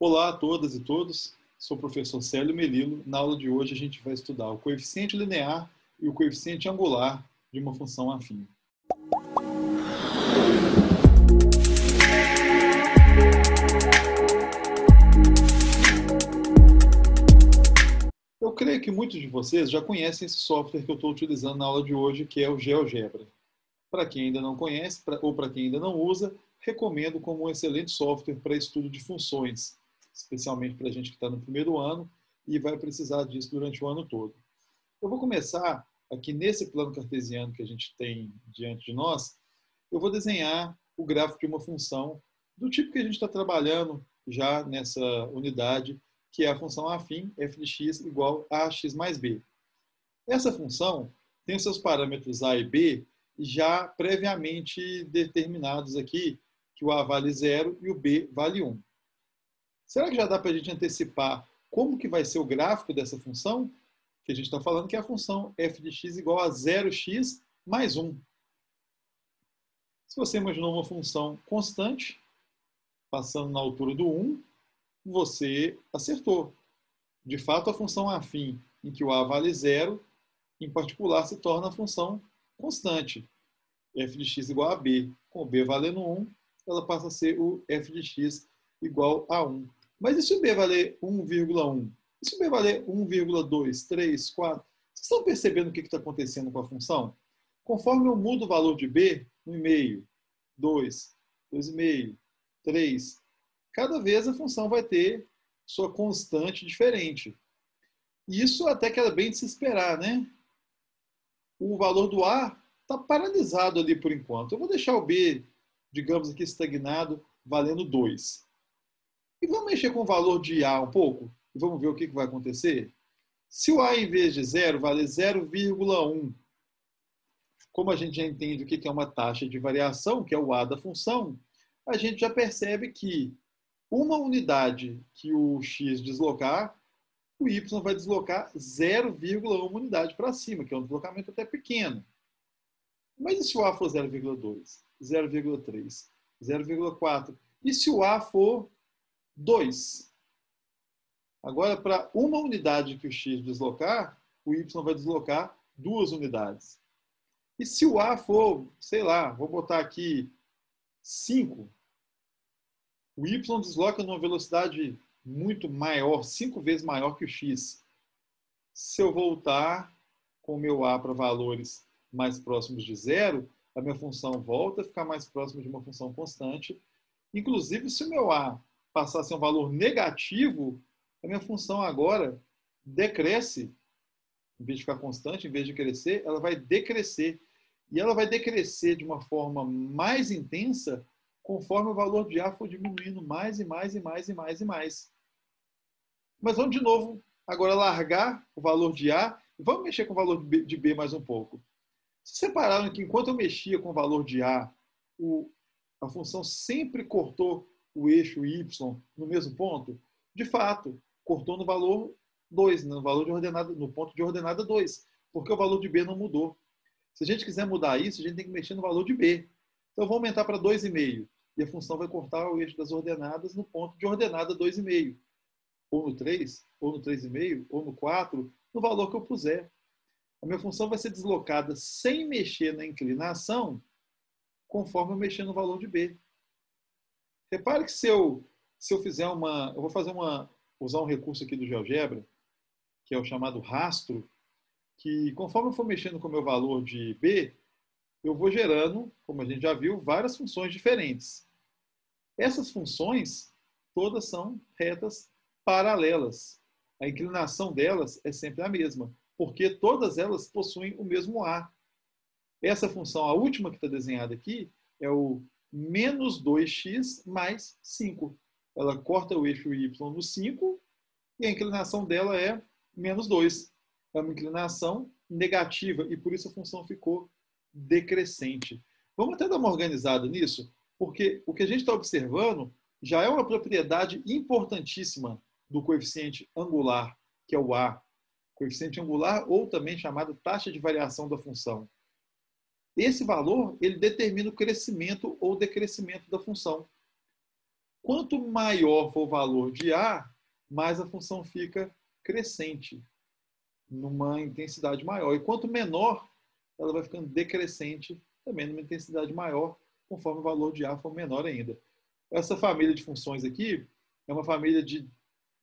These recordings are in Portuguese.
Olá a todas e todos, sou o professor Célio Melilo. Na aula de hoje a gente vai estudar o coeficiente linear e o coeficiente angular de uma função afim. Eu creio que muitos de vocês já conhecem esse software que eu estou utilizando na aula de hoje, que é o GeoGebra. Para quem ainda não conhece ou para quem ainda não usa, recomendo como um excelente software para estudo de funções, especialmente para a gente que está no primeiro ano e vai precisar disso durante o ano todo. Eu vou começar aqui nesse plano cartesiano que a gente tem diante de nós, eu vou desenhar o gráfico de uma função do tipo que a gente está trabalhando já nessa unidade, que é a função afim f de x igual a x mais b. Essa função tem seus parâmetros a e b já previamente determinados aqui, que o a vale 0 e o b vale 1. Será que já dá para a gente antecipar como que vai ser o gráfico dessa função? Que a gente está falando que é a função f de x igual a 0x mais 1. Se você imaginou uma função constante, passando na altura do 1, você acertou. De fato, a função afim, em que o a vale 0, em particular, se torna a função constante. F de x igual a b. Com b valendo 1, ela passa a ser o f de x igual a 1. Mas e se o b valer 1,1? E se o b valer 1,2, 3, 4? Vocês estão percebendo o que está acontecendo com a função? Conforme eu mudo o valor de b, 1,5, 2, 2,5, 3, cada vez a função vai ter sua constante diferente. E isso até que era bem de se esperar, né? O valor do a está paralisado ali por enquanto. Eu vou deixar o b, digamos aqui, estagnado, valendo 2. E vamos mexer com o valor de a um pouco? E vamos ver o que vai acontecer? Se o a, em vez de 0, vale 0,1, como a gente já entende o que é uma taxa de variação, que é o a da função, a gente já percebe que uma unidade que o x deslocar, o y vai deslocar 0,1 unidade para cima, que é um deslocamento até pequeno. Mas e se o a for 0,2, 0,3, 0,4? E se o a for 2? Agora, para uma unidade que o x deslocar, o y vai deslocar 2 unidades. E se o a for, sei lá, vou botar aqui 5, o y desloca numa velocidade muito maior, 5 vezes maior que o x. Se eu voltar com o meu a para valores mais próximos de 0, a minha função volta a ficar mais próxima de uma função constante. Inclusive, se o meu a passar a ser um valor negativo, a minha função agora decresce. Em vez de ficar constante, em vez de crescer, ela vai decrescer. E ela vai decrescer de uma forma mais intensa conforme o valor de a for diminuindo mais e mais e mais e mais e mais. Mas vamos de novo agora largar o valor de a e vamos mexer com o valor de b mais um pouco. Vocês separaram que enquanto eu mexia com o valor de a, a função sempre cortou o eixo y no mesmo ponto? De fato, cortou no valor 2, no valor de ordenada, no ponto de ordenada 2, porque o valor de b não mudou. Se a gente quiser mudar isso, a gente tem que mexer no valor de b. Então, eu vou aumentar para 2,5. E a função vai cortar o eixo das ordenadas no ponto de ordenada 2,5. Ou no 3, ou no 3,5, ou no 4, no valor que eu puser. A minha função vai ser deslocada sem mexer na inclinação, conforme eu mexer no valor de b. Repare que se eu fizer uma... Eu vou usar um recurso aqui do GeoGebra, que é o chamado rastro, que conforme eu for mexendo com o meu valor de b, eu vou gerando, como a gente já viu, várias funções diferentes. Essas funções todas são retas paralelas. A inclinação delas é sempre a mesma, porque todas elas possuem o mesmo a. Essa função, a última que está desenhada aqui, é o menos 2x mais 5. Ela corta o eixo y no 5 e a inclinação dela é menos 2. É uma inclinação negativa e por isso a função ficou decrescente. Vamos até dar uma organizada nisso, porque o que a gente está observando já é uma propriedade importantíssima do coeficiente angular, que é o a. Coeficiente angular, ou também chamado taxa de variação da função. Esse valor, ele determina o crescimento ou decrescimento da função. Quanto maior for o valor de A, mais a função fica crescente, numa intensidade maior. E quanto menor, ela vai ficando decrescente, também numa intensidade maior, conforme o valor de A for menor ainda. Essa família de funções aqui é uma família de,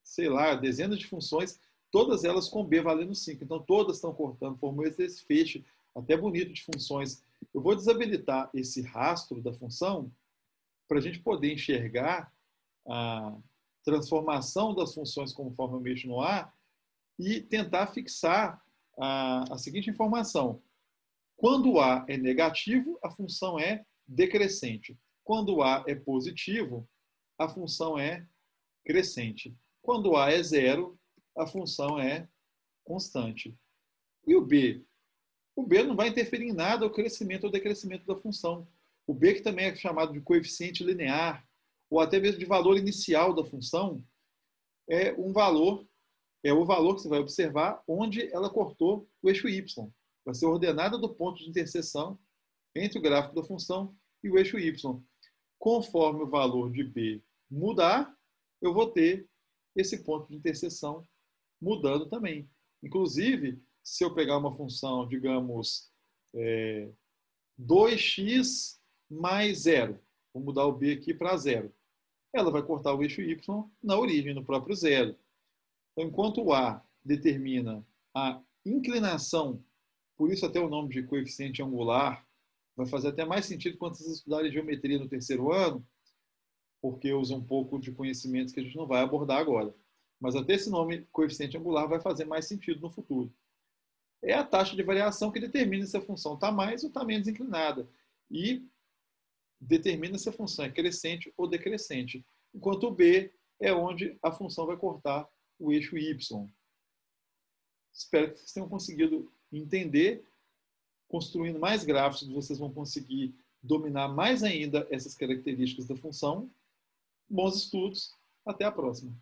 sei lá, dezenas de funções, todas elas com B valendo 5. Então, todas estão cortando, formando esse desfecho até bonito de funções. Eu vou desabilitar esse rastro da função para a gente poder enxergar a transformação das funções conforme eu mexo no A e tentar fixar a seguinte informação. Quando o A é negativo, a função é decrescente. Quando o A é positivo, a função é crescente. Quando o A é zero, a função é constante. E o B? O B não vai interferir em nada o crescimento ou decrescimento da função. O B, que também é chamado de coeficiente linear, ou até mesmo de valor inicial da função, é o valor que você vai observar onde ela cortou o eixo y. Vai ser ordenada do ponto de interseção entre o gráfico da função e o eixo y. Conforme o valor de B mudar, eu vou ter esse ponto de interseção mudando também. Inclusive, se eu pegar uma função, digamos, 2x mais 0, vou mudar o B aqui para 0, ela vai cortar o eixo y na origem, no próprio zero. Então, enquanto o A determina a inclinação, por isso até o nome de coeficiente angular, vai fazer até mais sentido quando vocês estudarem geometria no terceiro ano, porque usa um pouco de conhecimentos que a gente não vai abordar agora. Mas até esse nome, coeficiente angular, vai fazer mais sentido no futuro. É a taxa de variação que determina se a função está mais ou está menos inclinada. E determina se a função é crescente ou decrescente. Enquanto o B é onde a função vai cortar o eixo Y. Espero que vocês tenham conseguido entender. Construindo mais gráficos, vocês vão conseguir dominar mais ainda essas características da função. Bons estudos. Até a próxima.